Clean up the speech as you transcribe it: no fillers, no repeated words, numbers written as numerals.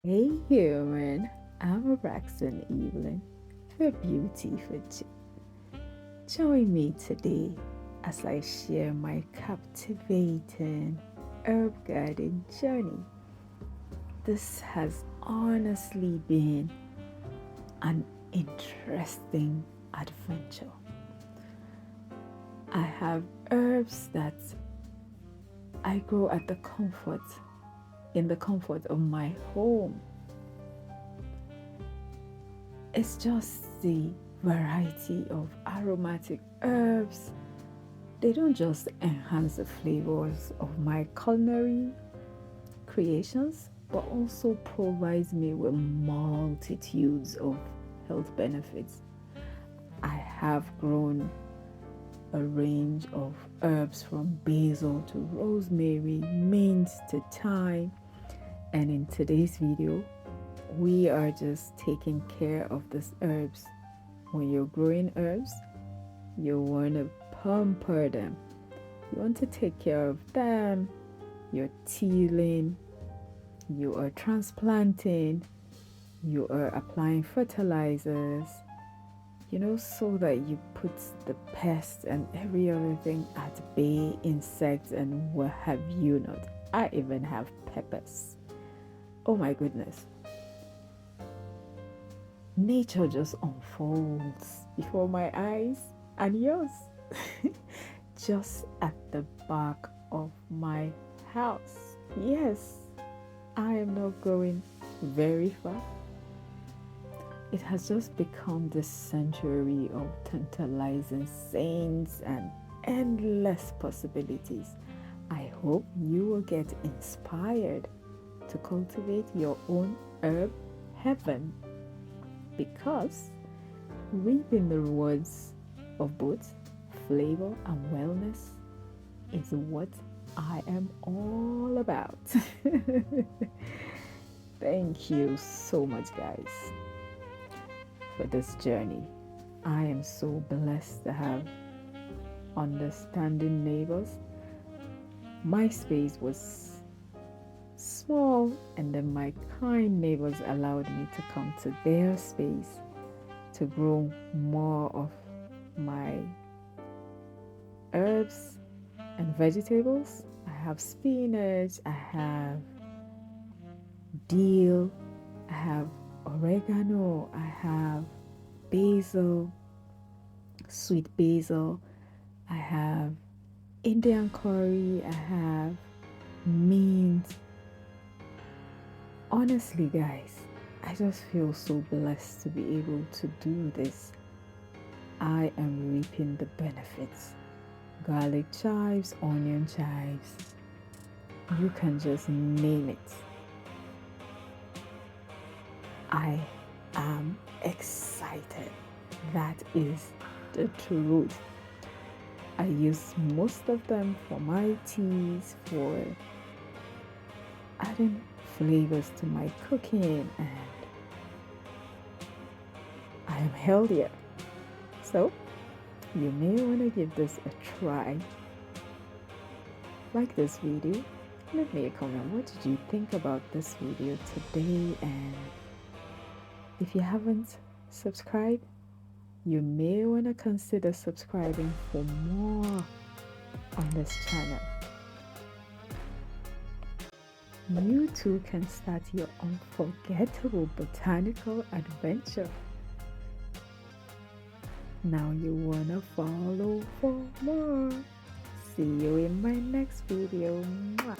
Hey human, I'm Braxton Evelyn, the beauty food chick. Join me today as I share my captivating herb garden journey. This has honestly been an interesting adventure. I have herbs that I grow in the comfort of my home. It's just the variety of aromatic herbs. They don't just enhance the flavors of my culinary creations, but also provides me with multitudes of health benefits. I have grown a range of herbs from basil to rosemary, mint to thyme, and in today's video, we are just taking care of these herbs. When you're growing herbs, you want to pamper them. You want to take care of them. You're tilling, you are transplanting, you are applying fertilizers, so that you put the pests and every other thing at bay, insects and what have you not. I even have peppers. Oh my goodness. Nature just unfolds before my eyes and yours. Just at the back of my house. Yes, I am not going very far. It has just become the sanctuary of tantalizing scenes and endless possibilities. I hope you will get inspired to cultivate your own herb heaven, because reaping the rewards of both flavor and wellness is what I am all about. Thank you so much, guys, for this journey. I am so blessed to have understanding neighbors. My space was small, and then my kind neighbors allowed me to come to their space to grow more of my herbs and vegetables. I have spinach, I have dill, I have oregano, I have basil, sweet basil, I have Indian curry, I have mint. Honestly, guys, I just feel so blessed to be able to do this. I am reaping the benefits. Garlic chives, onion chives, you can just name it. I am excited. That is the truth. I use most of them for my teas, for adding flavors to my cooking, and I am healthier. So you may want to give this a try. Like this video, leave me a comment. What did you think about this video today? And if you haven't subscribed, you may want to consider subscribing for more on this channel. You too can start your unforgettable botanical adventure. Now you wanna follow for more. See you in my next video. Mwah.